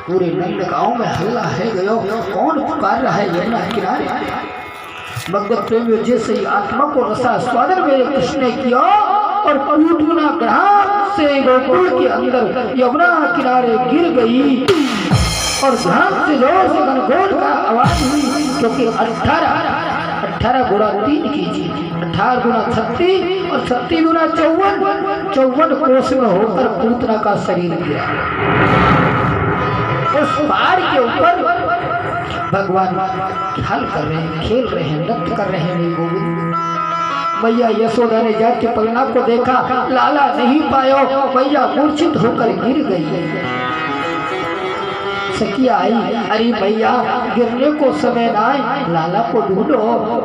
पूरे नंद गांव में हल्ला है गयो, कौन पुकार रहा है यमुना किनारे। भगवत प्रेमियों, जैसे ही आत्मा को रसा स्वादन मेरे कृष्ण ने किया और पूतना ग्राम से गोकुल के अंदर यमुना किनारे गिर गई और ध्यान से जोर से गणगोल का आवाज हुई, क्योंकि 18 गुणा 3 कीजिए, 18 गुणा 36 और 36 गुणा 54 कोष में होकर पूतना का शरीर गिरा। उस पहाड़ के ऊपर भगवान ख्याल कर रहे हैं, खेल रहे हैं, नृत्य कर रहे हैं। मेरे गोविंद मैया यशोदा ने जाके पलना को देखा, लाला नहीं पायो, मैया मूर्छित होकर गिर गई। सखिया आई, अरे भैया गिरने को समय ना आए, लाला को ढूंढो।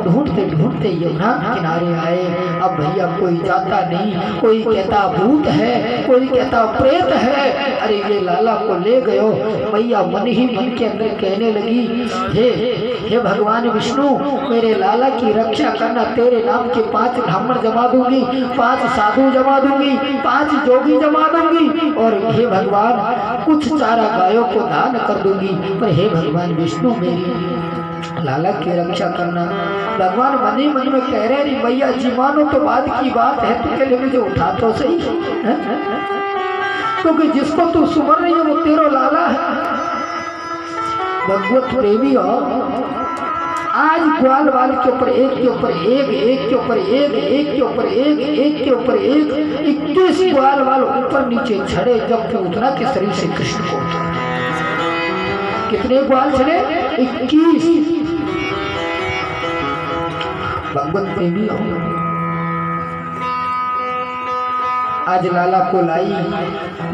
ढूंढते ढूंढते यमुना किनारे आए। अब भैया कोई जाता नहीं, कोई कहता भूत है, कोई कहता प्रेत है, अरे ये लाला को ले गयो। भैया मन ही मन के अंदर कहने लगी, हे भगवान विष्णु, मेरे लाला की रक्षा करना, तेरे नाम के 5 ब्राह्मण जमा दूंगी, 5 साधु जमा दूंगी, 5 जोगी जमा दूंगी, और हे भगवान कुछ चारा गायों को दान कर दूंगी, पर हे भगवान विष्णु मेरी लाला की रक्षा करना। भगवान मन ही मन में कह रहे हैं, भैया जी मानो तो बात की बात है, तो के लिए मुझे उठा तो सही, क्योंकि जिसको तू सुमर रही है वो तेरा लाला है। भगवत प्रेमी आज ग्वाल वाल के ऊपर एक के ऊपर एक, एक के ऊपर एक, एक के ऊपर एक, एक के ऊपर एक, 21 ग्वाल वाल ऊपर नीचे छड़े जब पूतना के शरीर से कृष्ण को। कितने ग्वाल चले? 21। भगवत प्रेमी आज लाला को लाई,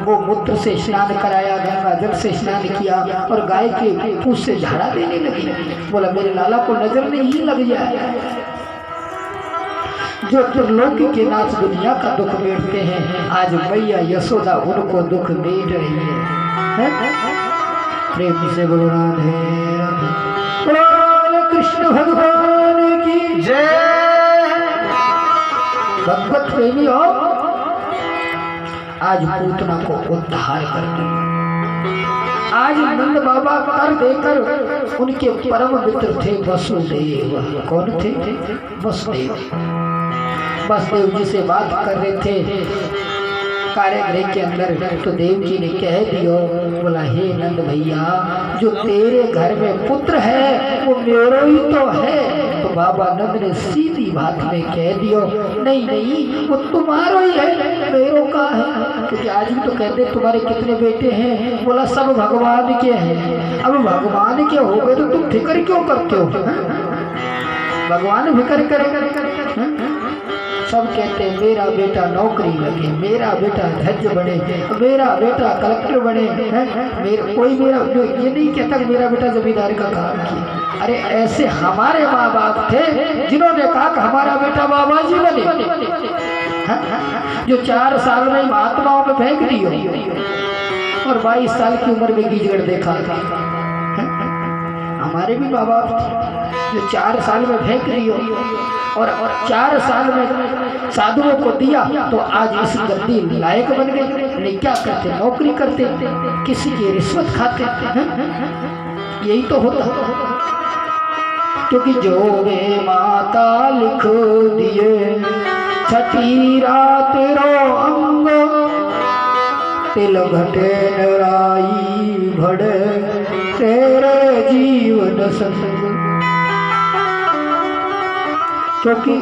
वो मूत्र से स्नान कराया, गंगा जल से स्नान किया और गाय के पूंछ से झाड़ा देने लगी। बोला मेरे लाला को नजर नहीं लग जाए। जो त्रिलोकी के नाथ दुनिया का दुख बेटते हैं, आज मैया यशोदा उनको दुख बेट रही है। प्रेम से बोलो राधे राधे, कृष्ण भगवान की जय। भगवत प्रेमी हो, आज पूतना को उद्धार कर दिया। आज नंद बाबा कर देकर उनके परम मित्र थे वसुदेव। कौन थे? वसुदेव। वसुदेव जी से बात कर रहे थे कारागृह के अंदर, तो देव जी ने कह दियो, बोला हे नंद भैया, जो तेरे घर में पुत्र है वो मेरो ही तो है। तो बाबा नंद ने सीधी बात में कह दियो, नहीं नहीं वो तुम्हारा ही है, मेरो का है। क्योंकि आज भी तो कहते तुम्हारे कितने बेटे हैं? बोला सब भगवान के हैं। अब भगवान के हो गए तो तुम फिक्र क्यों करते हो? भगवान फिक्र करे। सब कहते हैं मेरा बेटा नौकरी लगे, मेरा बेटा धज बने, मेरा बेटा कलेक्टर बने, कोई मेरा ये नहीं कहता कि मेरा बेटा जमींदारी का काम किया। अरे ऐसे हमारे माँ बाप थे जिन्होंने कहा कि हमारा बेटा बाबा जी बने, जो 4 साल में महात्माओं में फेंक दियो और 22 साल की उम्र में गीजगढ़ देखा था। हमारे भी माँ बाप थे जो 4 साल में फेंक दियो और 4 साल में साधुओं को दिया, तो आज इस गद्दी लायक बन गए। नहीं क्या करते? नौकरी करते, किसी की रिश्वत खाते। यही तो होता। क्योंकि जो वे माता लिख दिए, छठी रात रो अंग, तिल घटे नराई भड़े, तेरे जीवन संग। क्योंकि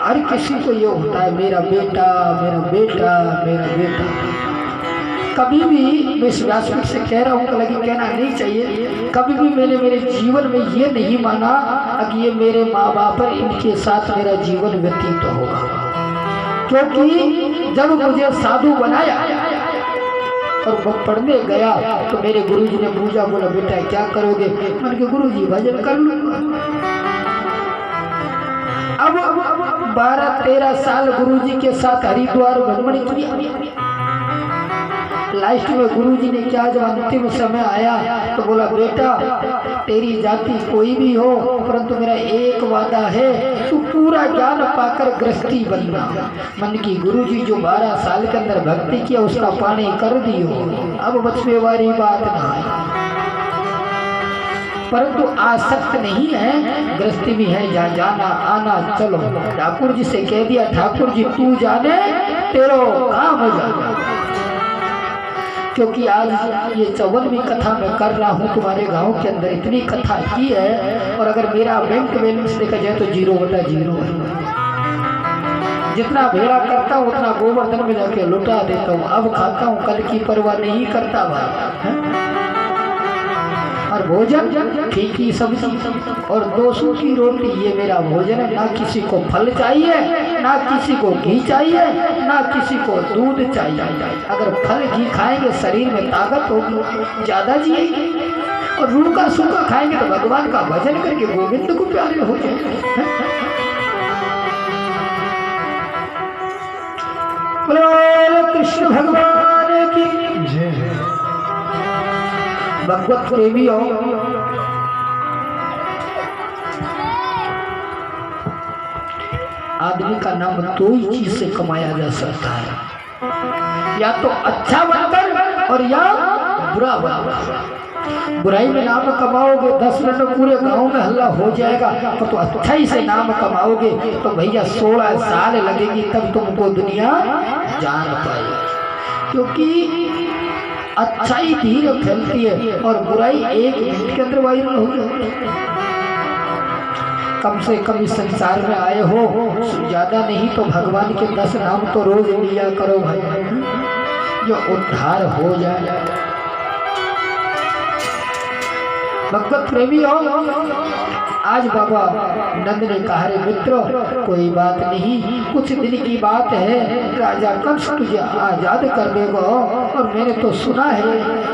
हर किसी को ये होता है मेरा बेटा, मेरा बेटा, मेरा बेटा। कभी भी मैं इस व्यासपीठ से कह रहा हूँ, लगी कहना नहीं चाहिए, कभी भी मैंने मेरे जीवन में ये नहीं माना कि ये मेरे माँ बाप है, इनके साथ मेरा जीवन व्यतीत होगा। क्योंकि जब मुझे साधु बनाया और वो पढ़ने गया तो मेरे गुरुजी ने पूछा, बोला बेटा क्या करोगे? मैंने कहा गुरुजी भजन कर लूँगा। अब 12-13 साल गुरुजी के साथ हरिद्वार भ्रमण किया, लास्ट में गुरुजी ने क्या, जब अंतिम समय आया तो बोला बेटा तेरी जाति कोई भी हो, परंतु मेरा एक वादा है, तू पूरा ज्ञान पाकर गृहस्थी बनना। मन की गुरुजी जो 12 साल के अंदर भक्ति किया उसका पानी कर दियो, अब बचने वाली बात ना है। परंतु आसक्त नहीं है, गृहस्थी भी है, जा जाना आना चलो। ठाकुर जी से कह दिया, ठाकुर जी तू जाने तेरो काम हो जाए। क्योंकि आज ये 54वीं कथा मैं कर रहा हूँ तुम्हारे गांव के अंदर, इतनी कथा की है, और अगर मेरा बैंक बैलेंस देखा जाए तो 0/0 है। जितना भेड़ा करता हूँ उतना गोवर्धन में जाके लुटा देता हूँ, अब खाता हूँ कल की परवाह नहीं करता भाई। और भोजन फीकी सब्जी और 2 सूखी रोटी, ये मेरा भोजन है। ना किसी को फल चाहिए, ना किसी को घी चाहिए, ना किसी को दूध चाहिए। अगर फल घी खाएंगे शरीर में ताकत होगी, ज्यादा जिएंगे, और रूखा सूखा खाएंगे तो भगवान का भजन करके गोविंद को प्यारे हो जाएंगे। कृष्ण भगवान की जय। भगवत प्रेमी हो, आदमी का नाम 2 ही चीज से कमाया जा सकता है, या तो अच्छा बनकर और या बुरा बनकर। बुराई में नाम कमाओगे 10 मिनट में पूरे गांव में हल्ला हो जाएगा, तो अच्छाई से नाम कमाओगे तो भैया 16 साल लगेगी तब तुमको दुनिया जान पाएगी। क्योंकि अच्छाई धीरे फैलती है और बुराई 1 मिनट के अंदर वायरल हो जाती है। कम से कम इस संसार में आए हो, ज्यादा नहीं तो भगवान के 10 नाम तो रोज लिया करो भाई, जो उद्धार हो जाए। भगवत प्रेमी हो, आज बाबा नंद ने कहा रे मित्र कोई बात नहीं, कुछ दिन की बात है, राजा कंस तुझे आजाद कर देगा। और मैंने तो सुना है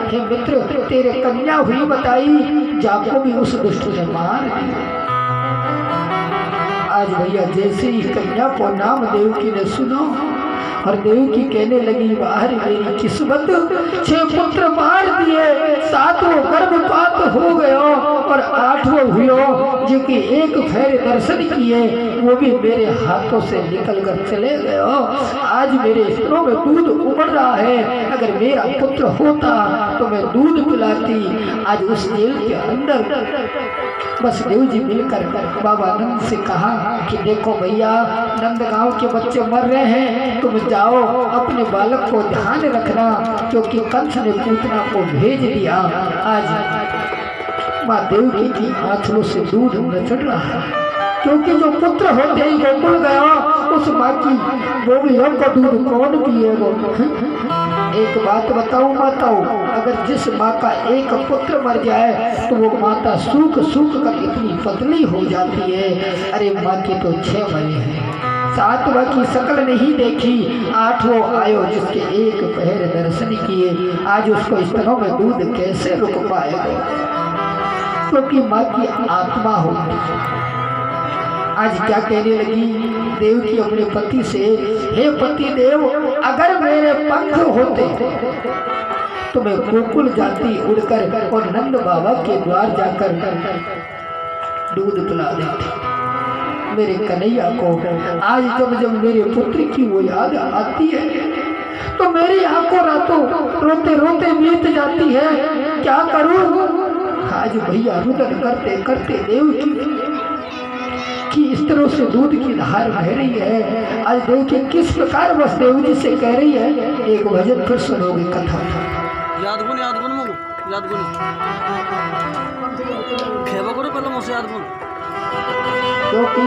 हे मित्र तेरे कन्या हुई बताई, जाको भी उस दुष्ट ने मार दिया। आज भैया जैसे ही कन्या को नाम देवकी ने सुनो, और देवकी कहने लगी बाहर मेरी किस्मत, 6 पुत्र मार दिए, 7वां गर्भपात हो गया और 8वां हुआ जो कि 1 फेर दर्शन किए वो भी मेरे हाथों से निकल कर चले गए। आज मेरे स्तनों में दूध उमड़ रहा है, अगर मेरा पुत्र होता तो मैं दूध पिलाती। आज उस जेल के अंदर बस देव जी मिलकर बाबा नंद से कहा कि देखो भैया नंद गांव के बच्चे मर रहे हैं, तुम जाओ अपने बालक को ध्यान रखना, क्योंकि कंस ने पूतना को भेज दिया। आज माँ देवकी की आंचलों से दूध न चढ़ रहा है, क्योंकि जो पुत्र होते ही गोकुल गया उस माँ की वो भी का दूध कौन पिएगा। एक बात बताऊं माताओं, अगर जिस माँ का एक पुत्र मर जाए तो वो माता सूख सूख कर इतनी पतली हो जाती है। अरे माँ के तो 6 मरे हैं, 7वां की शक्ल नहीं देखी, 8वां आयो जिसके 1 पहर दर्शन किए। आज उसको स्तनों में दूध कैसे रुक पाएगा, क्योंकि माँ की आत्मा होती है। आज क्या कहने लगी देवकी अपने पति से, हे पति देव अगर मेरे पंख होते तो मैं गोकुल जाती उड़कर और नंद बाबा के द्वार जाकर दूध पिला देती मेरे कन्हैया को। आज जब जब मेरे पुत्र की वो याद आती है तो मेरी आंखों रातों रोते रोते बीत जाती है, क्या करूं। आज भैया रुदन करते करते देवकी कि इस तरह से दूध की धार बह रही है। आज देखिए किस प्रकार बस देव जी से कह रही है। एक भजन फिर सुनोगे कथा। याद गुन मगो याद गुन खेबा करो पहले मुझसे याद गुन, क्योंकि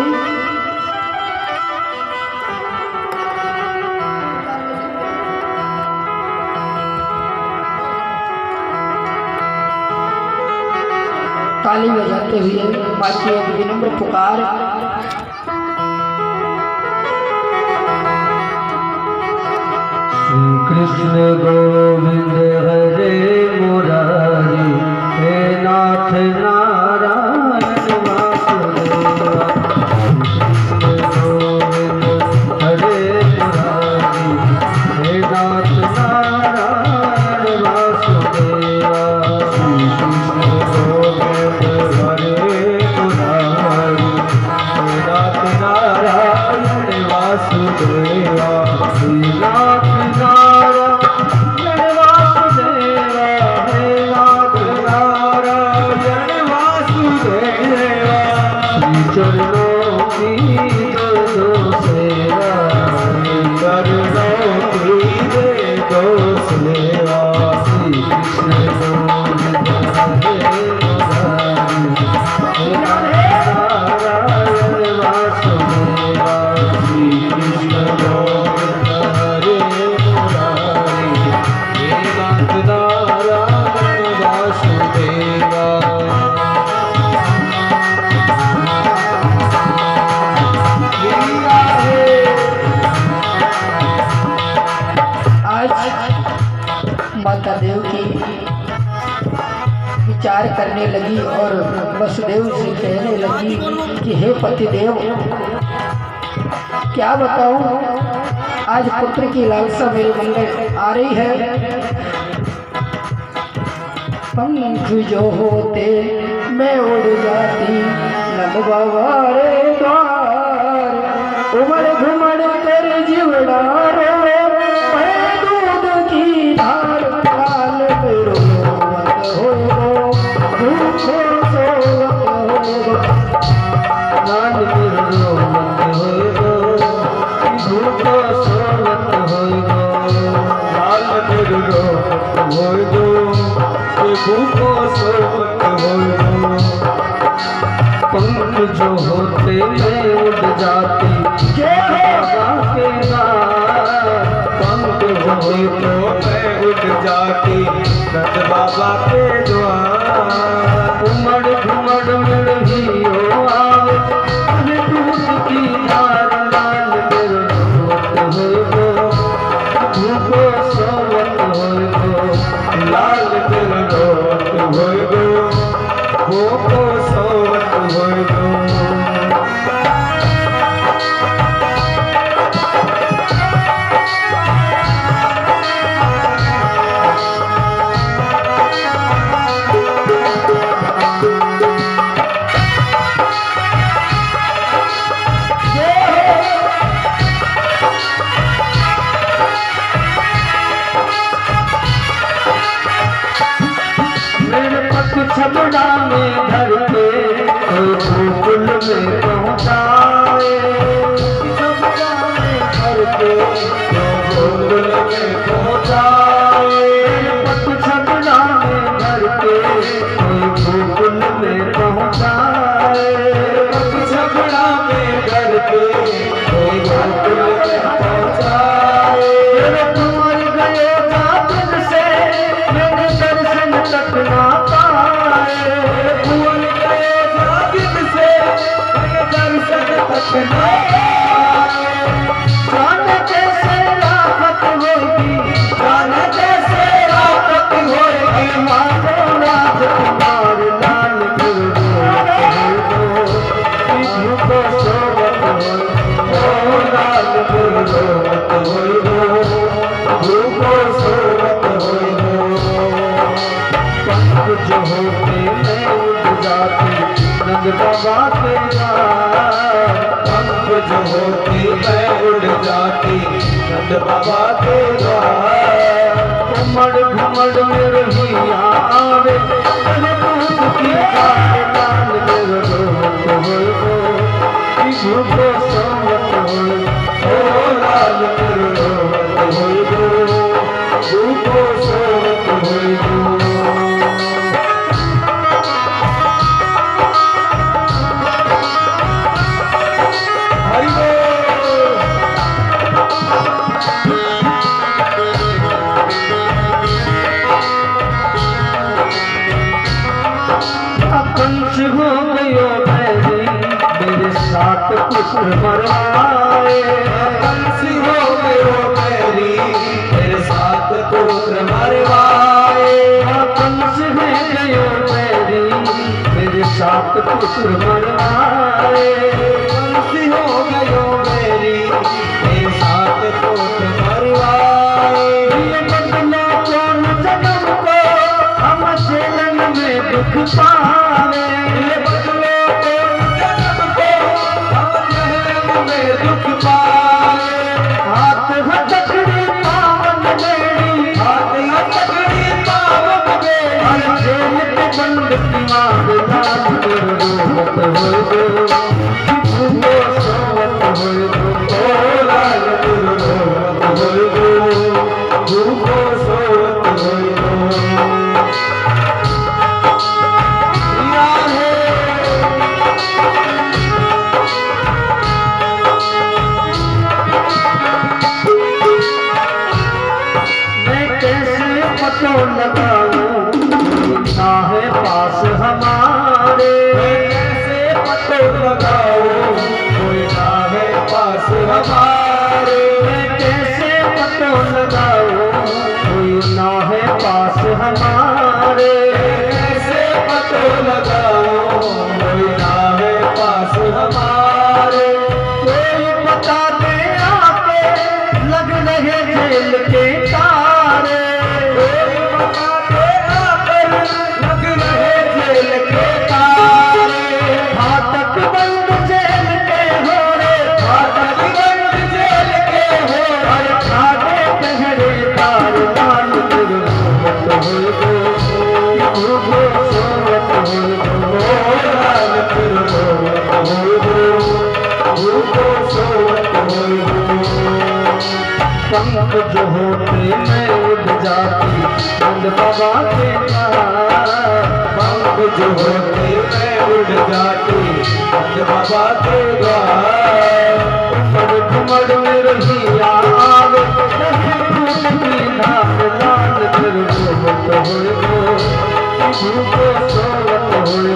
ताली बजाते हुए माँ की एक विनम्र पुकार। श्री कृष्ण गोविंद हरे मुरारी, हे नाथ नारायण वासुदेवा। कृष्ण गोविंद हरे मुरारी, हे नाथ नारायण विचार करने लगी और वसुदेव से कहने लगी कि हे पतिदेव, क्या बताऊं, आज पुत्र की लालसा मेरे मन में आ रही है। पंख जो होते मैं उड़ जाती नंद बाबा रे द्वार, उमड़ घुमड़ कर जीवड़ा रे मैं दूध की धार, लाल मेरो मत होगो भूखो सोवत होगो, लाल मेरो मत होगो भूखो सोवत होगो, लाल मेरो मत होगो भूखो सोवत होगो। पंख जो होते मैं उड़ जाती बाबा के द्वार, पंख जो होते मैं उड़ जाती नंद बाबा के द्वार, उमड़ घुमड़ मिल ही हो आवे अरे दूध की धार, लाल मेरो मत होगो भूखो सोवत होगो, लाल मेरो मत होगो भूखो सोवत होगो। छबड़ा में धर के गोकुल में पहुँचाए, छबड़ा में धर के गोकुल में पहुँचाए, छबड़ा में धर के गोकुल में पहुँचाए, छबड़ा में धर के गोकुल में पहुँचाए। तुम गए जादू से मेरे दर्शन तक ना जाने कैसे राहत होगी, जाने कैसे राहत होगी, मारो नाथ कुमार लाल भूखो सोवत होगो, लाल मत होगो भूखो सोवत होगो। पंख जो होते मैं उड़ जाती नंद बाबा के द्वार, पंख जो होती मैं उड़ जाती नंद बाबा के द्वार, उमड़ घुमड़ में रही आवे अरे दूध की धार, लाल मेरो मत होगो भूखो सोवत होगो, लाल मेरो मत होगो भूखो सोवत होगो। कंस हो गयो बैरी मेरे साथ पुत्र मरवाए, कंस हो गयो बैरी मेरे साथ पुत्र मरवाए, कंस हो गयो बैरी मेरे साथ पुत्र मरवाए, कंस हो गयो बैरी मेरे साथ पुत्र मरवाए। ये बदला कौन जन्म को हम जेलन में दुख पावे, ये बदलो कौन जन्म को हम जेलन में दुख पावे। हाथ हथकड़ी पावन बेड़ी, हाथ हथकड़ी पावन बेड़ी, हर जेल के बंद की मार लाल मेरो मत होगो भूखो सोवत होगो, लाल मेरो मत होगो भूखो सोवत होगो। मैं कैसे पतो लगाऊं, चाहे पास होते मैं उड़ जाती जब बाबा के द्वार घुमड़ में रही आवे नहीं पूछती नाम लाल कर रोवत होए भूखो सोवत होए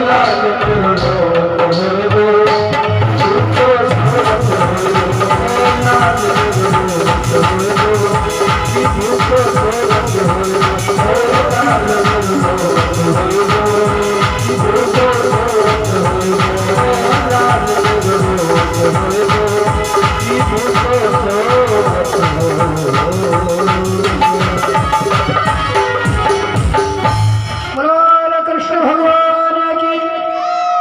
लाल कर रोवत होए भूखो सोवत होए लाल कर रोवत होए भूखो सोवत होए लाल कर रोवत होए भूखो सोवत होए लाल कर रोवत होए भूखो सोवत होए